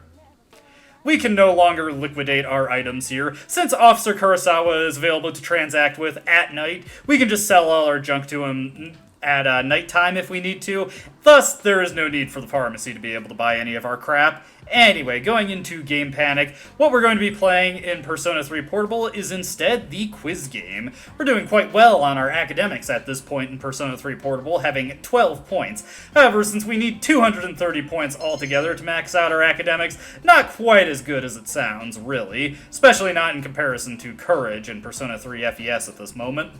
We can no longer liquidate our items here. Since Officer Kurosawa is available to transact with at night, we can just sell all our junk to him at nighttime if we need to. Thus, there is no need for the pharmacy to be able to buy any of our crap. Anyway, going into Game Panic, what we're going to be playing in Persona 3 Portable is instead the quiz game. We're doing quite well on our academics at this point in Persona 3 Portable, having 12 points. However, since we need 230 points altogether to max out our academics, not quite as good as it sounds, really. Especially not in comparison to Courage in Persona 3 FES at this moment.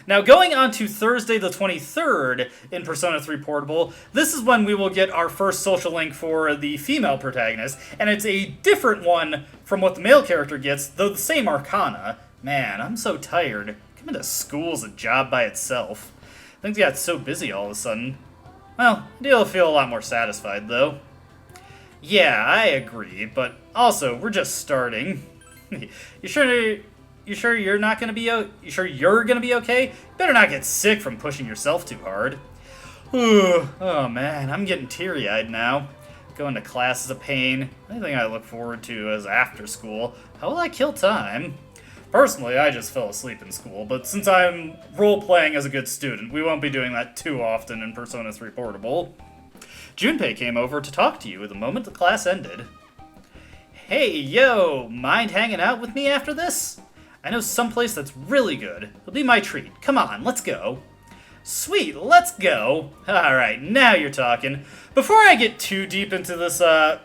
Now, going on to Thursday the 23rd in Persona 3 Portable, this is when we will get our first social link for the female protagonist, and it's a different one from what the male character gets, though the same arcana. Man, I'm so tired. Coming to school's a job by itself. Things got so busy all of a sudden. Well, I do feel a lot more satisfied, though. Yeah, I agree, but also, we're just starting. You sure you're not gonna be you sure you're gonna be okay? You better not get sick from pushing yourself too hard. Oh man, I'm getting teary-eyed now. Going to class is a pain. The only thing I look forward to is after school. How will I kill time? Personally, I just fell asleep in school, but since I'm role-playing as a good student, we won't be doing that too often in Persona 3 Portable. Junpei came over to talk to you the moment the class ended. Hey, yo, mind hanging out with me after this? I know someplace that's really good. It'll be my treat. Come on, let's go. Sweet, let's go. Alright, now you're talking. Before I get too deep into this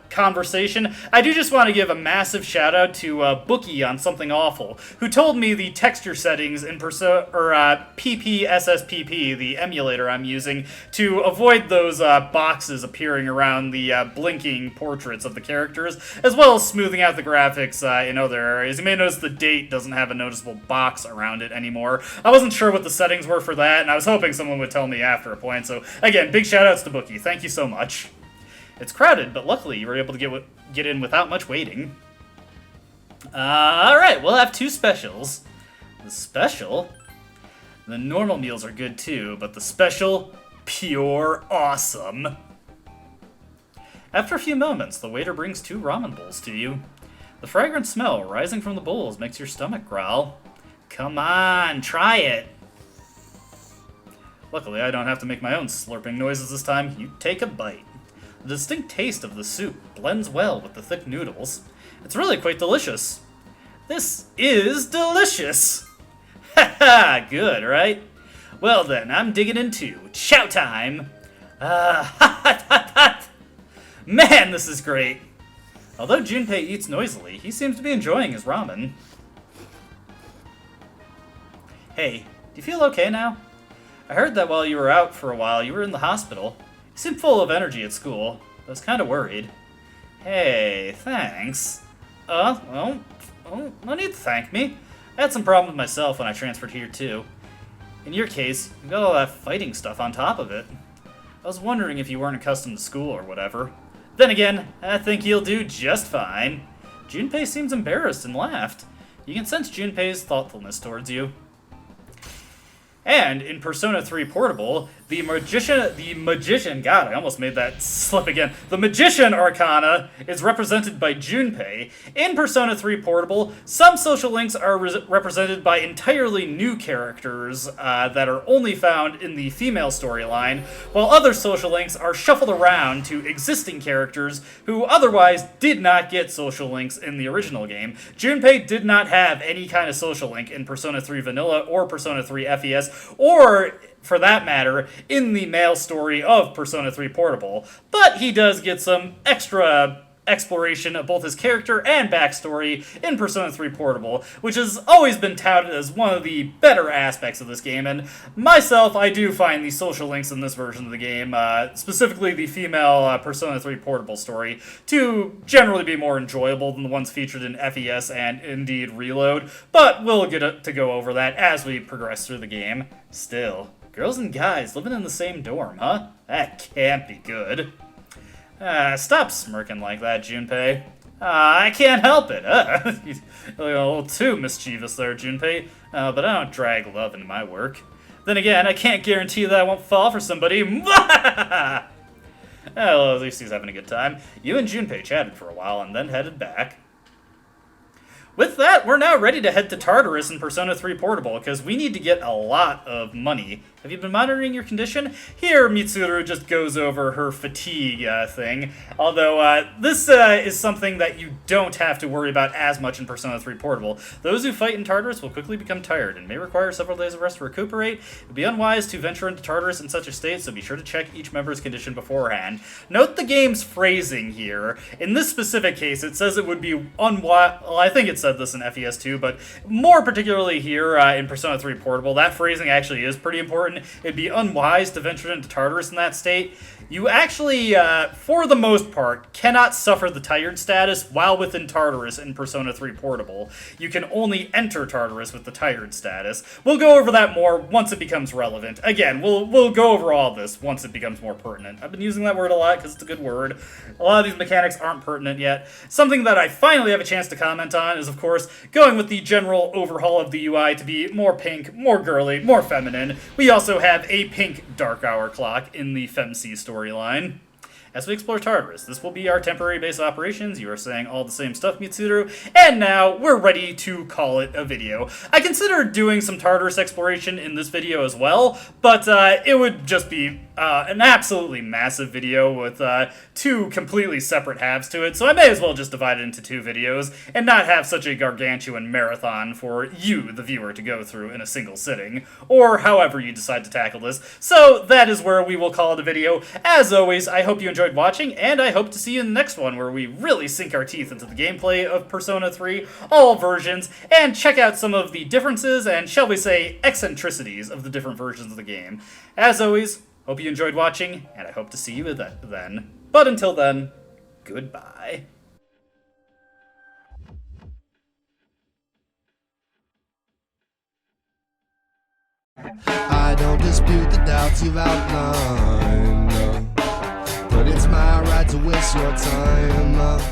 conversation, I do just want to give a massive shout out to Bookie on Something Awful, who told me the texture settings in PPSSPP, the emulator I'm using, to avoid those boxes appearing around the blinking portraits of the characters, as well as smoothing out the graphics in other areas. You may notice the date doesn't have a noticeable box around it anymore. I wasn't sure what the settings were for that, and I was hoping someone would tell me after a point, so again, big shout outs to Bookie. Thank you so much. It's crowded, but luckily you were able to get in without much waiting. Alright, we'll have two specials. The special? The normal meals are good too, but the special, pure awesome. After a few moments, the waiter brings 2 ramen bowls to you. The fragrant smell rising from the bowls makes your stomach growl. Come on, try it. Luckily, I don't have to make my own slurping noises this time. You take a bite. The distinct taste of the soup blends well with the thick noodles. It's really quite delicious. This is delicious! Ha, good, right? Well then, I'm digging in too. Chow time! Man, this is great! Although Junpei eats noisily, he seems to be enjoying his ramen. Hey, do you feel okay now? I heard that while you were out for a while, you were in the hospital. You seemed full of energy at school. I was kind of worried. Hey, thanks. Well, no need to thank me. I had some problems with myself when I transferred here, too. In your case, you've got all that fighting stuff on top of it. I was wondering if you weren't accustomed to school or whatever. Then again, I think you'll do just fine. Junpei seems embarrassed and laughed. You can sense Junpei's thoughtfulness towards you. And in Persona 3 Portable, the magician, God, I almost made that slip again. The magician arcana is represented by Junpei. In Persona 3 Portable, some social links are represented by entirely new characters that are only found in the female storyline, while other social links are shuffled around to existing characters who otherwise did not get social links in the original game. Junpei did not have any kind of social link in Persona 3 Vanilla or Persona 3 FES, or, for that matter, in the male story of Persona 3 Portable. But he does get some extra exploration of both his character and backstory in Persona 3 Portable, which has always been touted as one of the better aspects of this game, and myself, I do find the social links in this version of the game, specifically the female Persona 3 Portable story, to generally be more enjoyable than the ones featured in FES and indeed Reload, but we'll get to go over that as we progress through the game. Still, girls and guys living in the same dorm, huh? That can't be good. Stop smirking like that, Junpei. I can't help it. You're a little too mischievous there, Junpei. But I don't drag love into my work. Then again, I can't guarantee that I won't fall for somebody. Well, at least he's having a good time. You and Junpei chatted for a while and then headed back. With that, we're now ready to head to Tartarus in Persona 3 Portable, because we need to get a lot of money. Have you been monitoring your condition? Here, Mitsuru just goes over her fatigue thing, although this is something that you don't have to worry about as much in Persona 3 Portable. Those who fight in Tartarus will quickly become tired and may require several days of rest to recuperate. It would be unwise to venture into Tartarus in such a state, so be sure to check each member's condition beforehand. Note the game's phrasing here. In this specific case, it says it would be unwise. Well, I think it said this in FES 2, but more particularly here in Persona 3 Portable, that phrasing actually is pretty important. It'd be unwise to venture into Tartarus in that state. You actually, for the most part, cannot suffer the tired status while within Tartarus in Persona 3 Portable. You can only enter Tartarus with the tired status. We'll go over that more once it becomes relevant. Again, we'll go over all this once it becomes more pertinent. I've been using that word a lot because it's a good word. A lot of these mechanics aren't pertinent yet. Something that I finally have a chance to comment on is, of course, going with the general overhaul of the UI to be more pink, more girly, more feminine. We also have a pink Dark Hour clock in the FemC storyline. As we explore Tartarus, this will be our temporary base of operations. You are saying all the same stuff, Mitsuru, and now we're ready to call it a video. I considered doing some Tartarus exploration in this video as well, but it would just be an absolutely massive video with two completely separate halves to it, so I may as well just divide it into two videos and not have such a gargantuan marathon for you, the viewer, to go through in a single sitting, or however you decide to tackle this. So that is where we will call it a video. As always, I hope you enjoyed watching, and I hope to see you in the next one where we really sink our teeth into the gameplay of Persona 3, all versions, and check out some of the differences and, shall we say, eccentricities of the different versions of the game. As always, hope you enjoyed watching, and I hope to see you then. But until then, goodbye. I don't dispute the doubts you've outlined, but it's my right to waste your time.